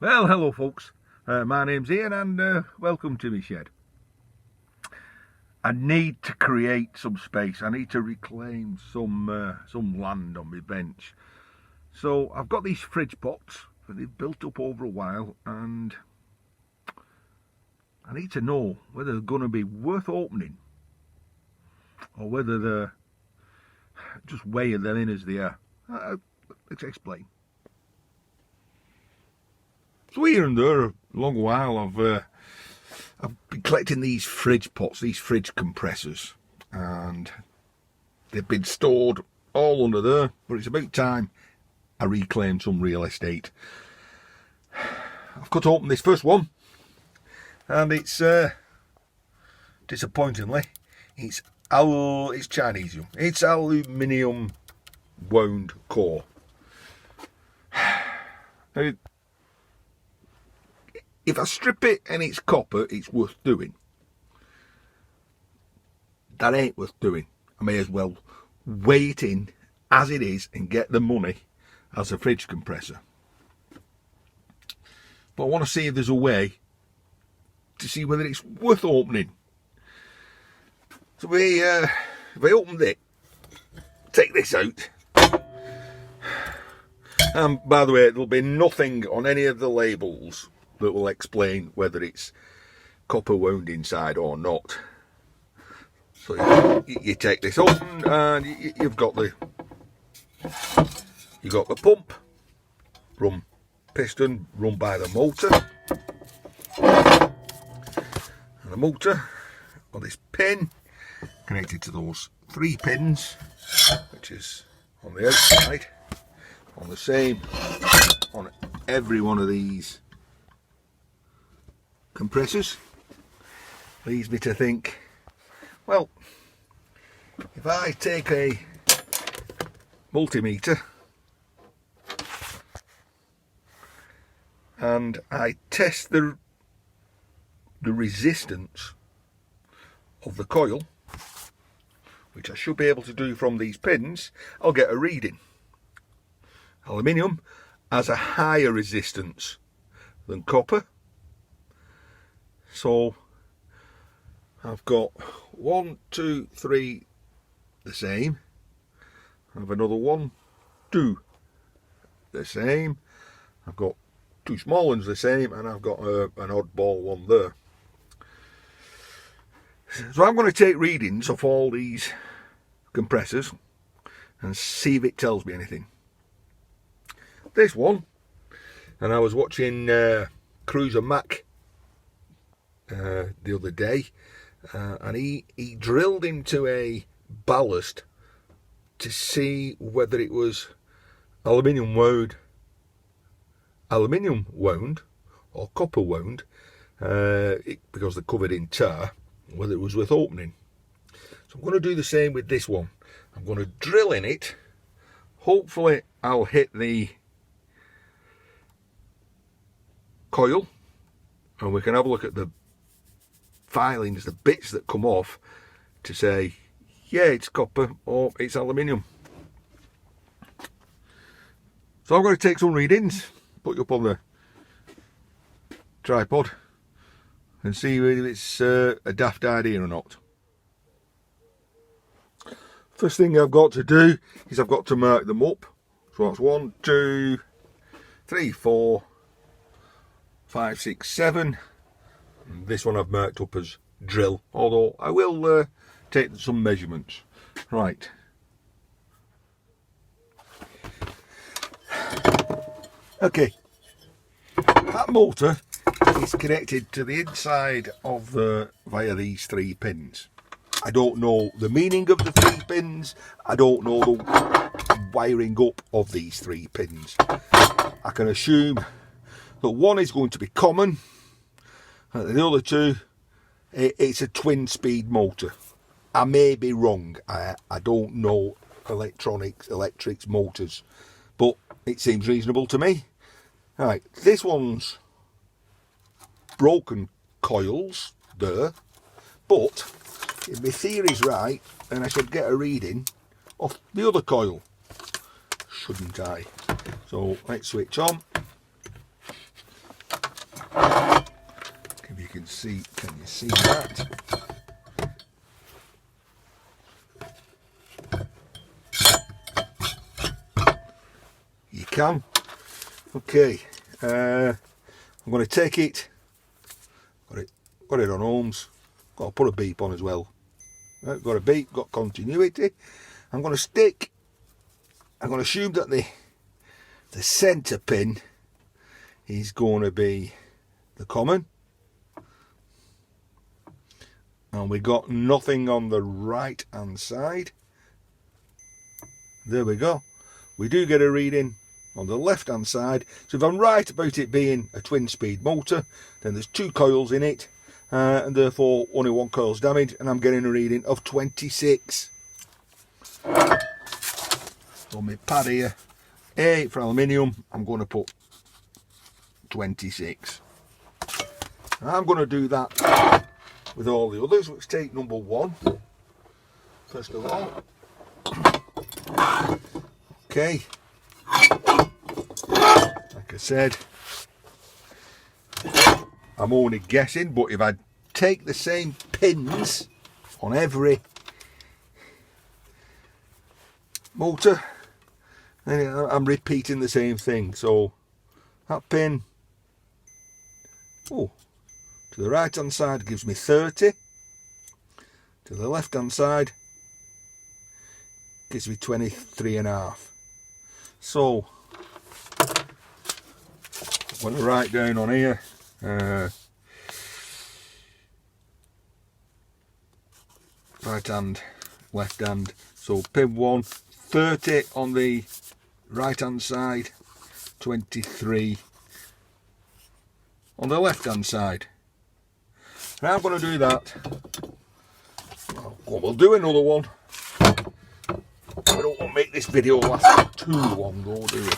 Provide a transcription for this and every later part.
Well, hello folks, my name's Ian and welcome to my shed. I need to create some space. I need to reclaim some land on my bench. So I've got these fridge pots that they've built up over a while, and I need to know whether they're going to be worth opening or whether they're just weighing them in as they are. Let's explain. So here and there, a long while, I've been collecting these fridge pots, these fridge compressors, and they've been stored all under there, but it's about time I reclaim some real estate. I've cut open this first one, and it's disappointingly, it's Chinesium. It's aluminium wound core. Now, if I strip it and it's copper, it's worth doing. That ain't worth doing. I may as well weigh it in as it is and get the money as a fridge compressor. But I want to see if there's a way to see whether it's worth opening. So if I opened it, take this out. And by the way, there'll be nothing on any of the labels that will explain whether it's copper wound inside or not. So you take this open and you've got the pump, piston run by the motor, and the motor on this pin connected to those 3 pins, which is on the outside, on the same on every one of these compressors. Leads me to think, well, if I take a multimeter and I test the resistance of the coil, which I should be able to do from these pins, I'll get a reading. Aluminium has a higher resistance than copper. So I've got 1, 2, 3 the same. I have another 1, 2 the same. I've got 2 small ones the same, and I've got an oddball one there. So I'm going to take readings of all these compressors and see if it tells me anything. This one, and I was watching Cruiser Mac the other day, and he drilled into a ballast to see whether it was aluminium wound or copper wound, because they're covered in tar, whether it was worth opening. So I'm going to do the same with this one. I'm going to drill in it. Hopefully I'll hit the coil and we can have a look at the filings, the bits that come off, to say, yeah, it's copper or it's aluminium. So I'm going to take some readings, put you up on the tripod, and see whether it's a daft idea or not. First thing I've got to do is I've got to mark them up. So that's 1, 2, 3, 4, 5, 6, 7. And this one I've marked up as drill, although I will take some measurements. Right. Okay. That motor is connected to the inside of via these 3 pins. I don't know the meaning of the 3 pins. I don't know the wiring up of these 3 pins. I can assume that one is going to be common, and the other 2, it's a twin speed motor. I may be wrong. I don't know electrics, motors, but it seems reasonable to me. Right, this one's broken coils there, but if my theory's right, then I should get a reading off the other coil, shouldn't I? So let's switch on. If you can see, can you see that? You can. Okay, I'm going to take it. Got it on ohms. Got to put a beep on as well. Right, got a beep, got continuity. I'm going to assume that the centre pin is going to be the common. And we got nothing on the right hand side. There we go. We do get a reading on the left hand side. So if I'm right about it being a twin speed motor, then there's 2 coils in it, and therefore only 1 coil's damaged, and I'm getting a reading of 26. On my pad here, A for aluminium, I'm going to put 26. And I'm going to do that with all the others. Let's take number 1 first of all. Okay, like I said, I'm only guessing, but if I take the same pins on every motor, then I'm repeating the same thing. So that pin, to the right hand side gives me 30, to the left hand side gives me 23.5. So I'm going to write down on here right hand, left hand. So pin 1, 30 on the right hand side, 23 on the left hand side. Now I'm going to do that. We'll do another one. I don't want to make this video last too long though, do we?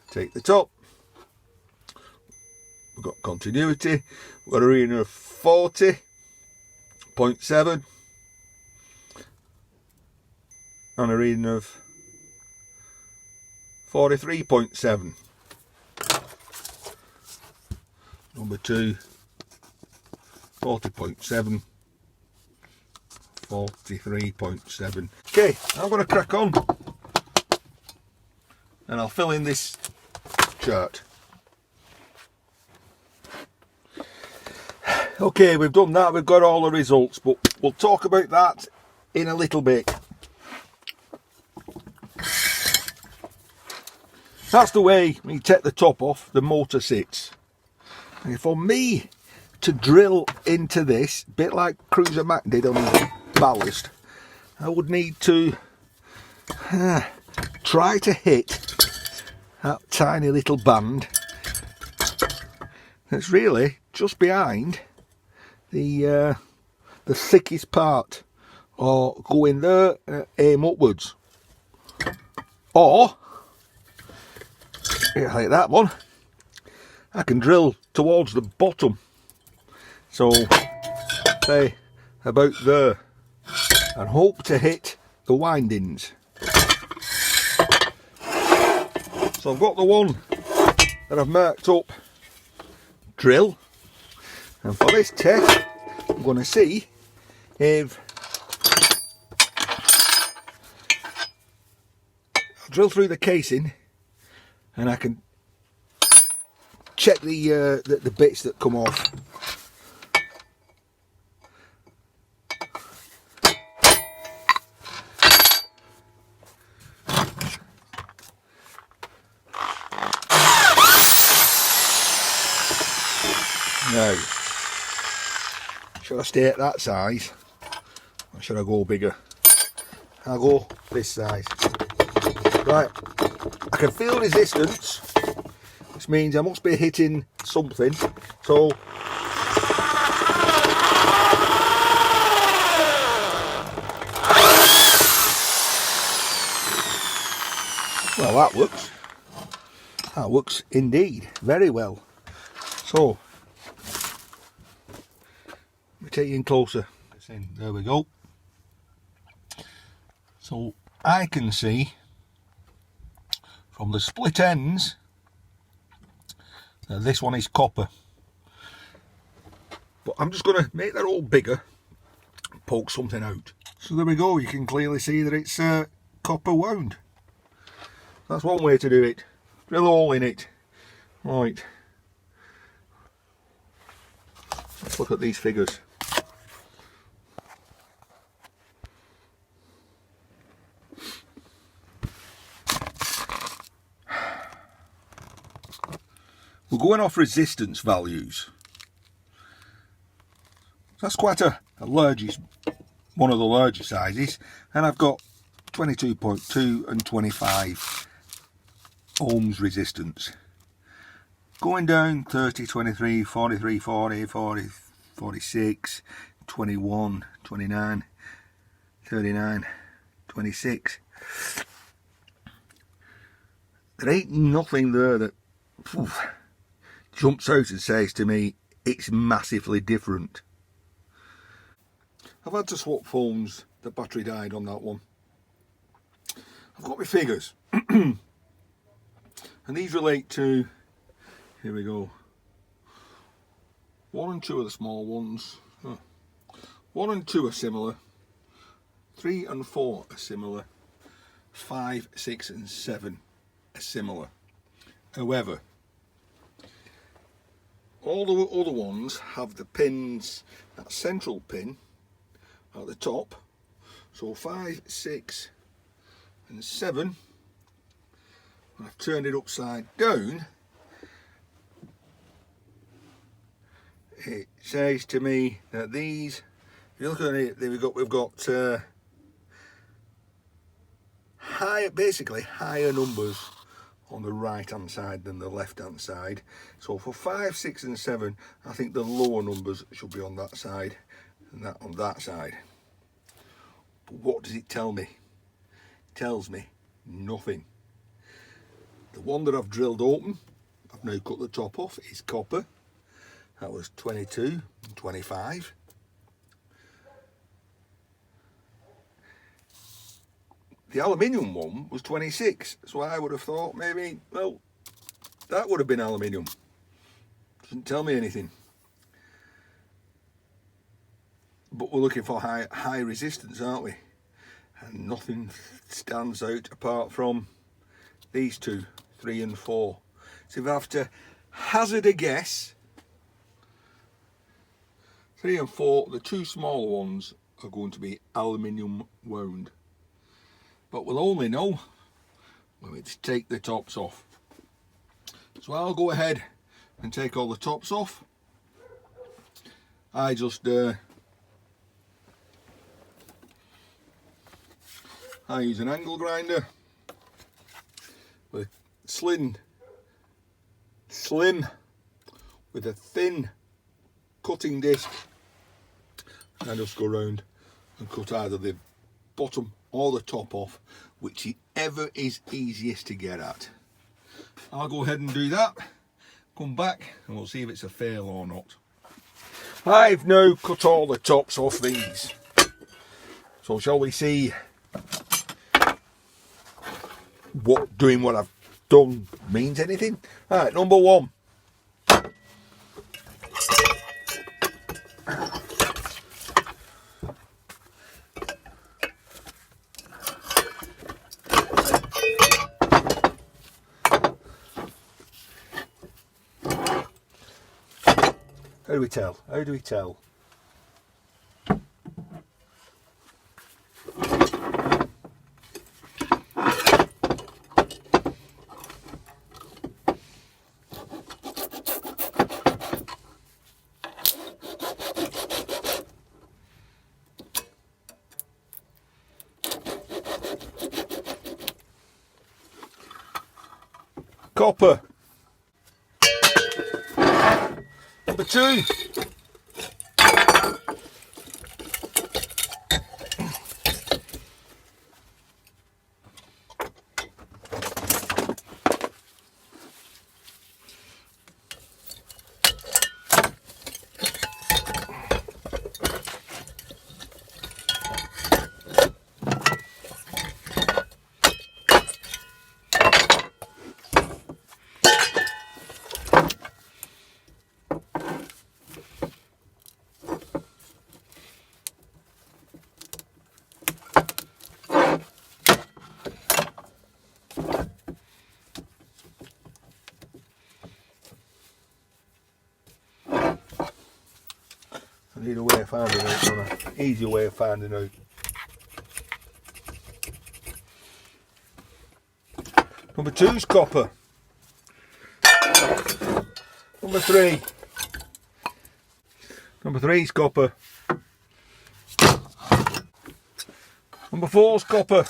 Take the top. We've got continuity. We've got a reading of 40.7 and a reading of 43.7. Number 2, 40.7, 43.7. Okay, I'm going to crack on and I'll fill in this chart. Okay, we've done that, we've got all the results, but we'll talk about that in a little bit. That's the way when you take the top off, the motor sits. And for me to drill into this, a bit like Cruiser Mac did on the ballast, I would need to try to hit that tiny little band that's really just behind the thickest part, or go in there and aim upwards, or like that one, I can drill towards the bottom, so say about there, and hope to hit the windings. So I've got the one that I've marked up, drill, and for this test I'm going to see if I'll drill through the casing and I can check the bits that come off. Now, should I stay at that size or should I go bigger? I'll go this size. Right, I can feel resistance, which means I must be hitting something. So well, that works. That works indeed very well. So let me take you in closer. There we go. So I can see from the split ends that this one is copper. But I'm just going to make that all bigger and poke something out. So there we go, you can clearly see that it's copper wound. That's one way to do it. Drill a hole in it. Right. Let's look at these figures. We're going off resistance values. That's quite a large, one of the larger sizes, and I've got 22.2 and 25 ohms resistance. Going down 30, 23, 43, 40, 40, 46, 21, 29, 39, 26. There ain't nothing there that jumps out and says to me it's massively different. I've had to swap phones, the battery died on that one. I've got my figures and these relate to, here we go, 1 and 2 are the small ones, 1 and 2 are similar, 3 and 4 are similar, 5, 6 and 7 are similar. However, all the other ones have the pins, that central pin at the top. So 5, 6 and 7, when I've turned it upside down, it says to me that these, if you look at it, we've got basically higher numbers on the right hand side than the left hand side. So for 5, 6 and 7, I think the lower numbers should be on that side and that on that side. But what does it tell me? It tells me nothing. The one that I've drilled open, I've now cut the top off, is copper. That was 22 and 25. The aluminium one was 26, so I would have thought maybe, well, that would have been aluminium. Doesn't tell me anything. But we're looking for high resistance, aren't we? And nothing stands out apart from these two, 3 and 4. So if I have to hazard a guess, 3 and 4, the two smaller ones are going to be aluminium wound. But we'll only know when we take the tops off. So I'll go ahead and take all the tops off. I just I use an angle grinder with slim with a thin cutting disc, and I just go around and cut either the bottom or the top off, whichever is easiest to get at. I'll go ahead and do that, come back and we'll see if it's a fail or not. I've now cut all the tops off these, so shall we see what doing what I've done means anything? Alright, number 1. How do we tell? How do we tell? Copper. Number 2. need a way of finding out, don't I? Easier way of finding out. Number 2's copper. Number 3. Number 3's copper. Number 4's copper.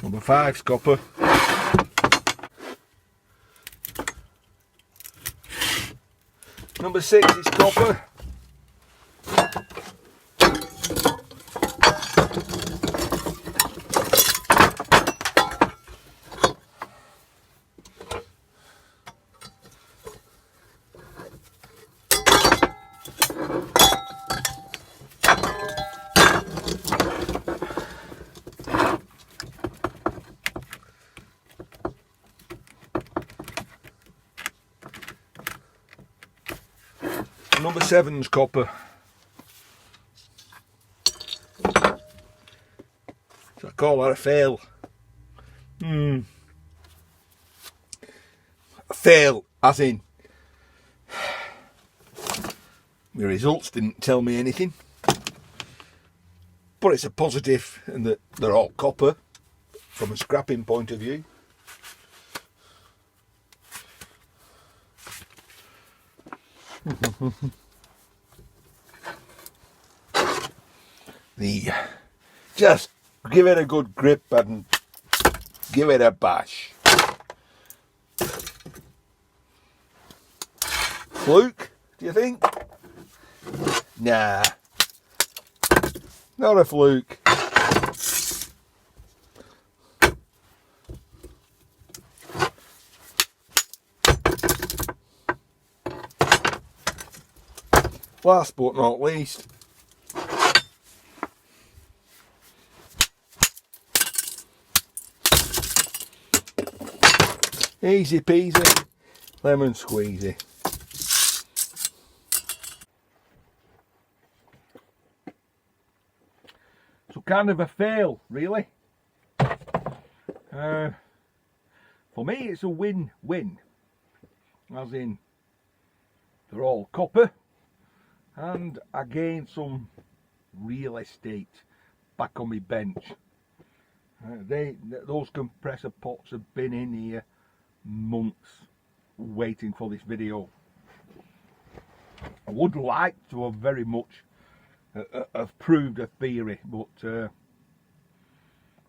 Number 5's copper. Number 6 is copper. Number 7's copper. So I call that a fail. A fail as in the results didn't tell me anything. But it's a positive in that they're all copper from a scrapping point of view. Just give it a good grip and give it a bash. Fluke, do you think? Nah, not a fluke. Last but not least, easy peasy, lemon squeezy. So kind of a fail, really. For me it's a win-win, as in they're all copper and I gained some real estate back on my bench. Those compressor pots have been in here months waiting for this video. I would like to have very much have proved a theory, but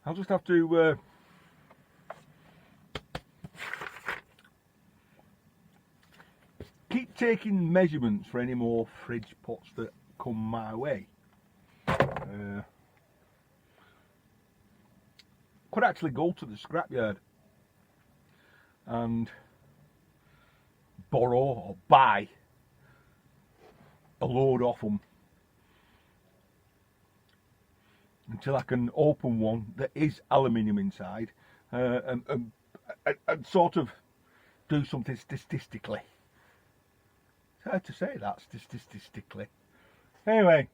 I'll just have to keep taking measurements for any more fridge pots that come my way. Could actually go to the scrapyard and borrow or buy a load off them until I can open one that is aluminium inside, and sort of do something statistically. It's hard to say that, statistically. Anyway,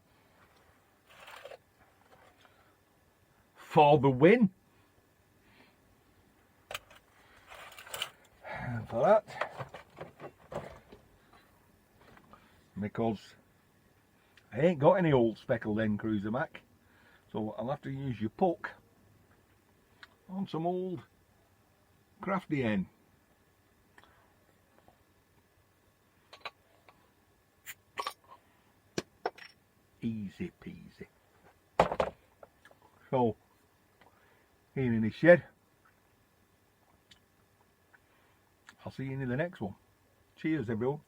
for the win. And for that, because I ain't got any old speckled end cruiser Mac, so I'll have to use your puck on some old crafty end. Easy peasy. So, here in this shed, I'll see you in the next one. Cheers everyone.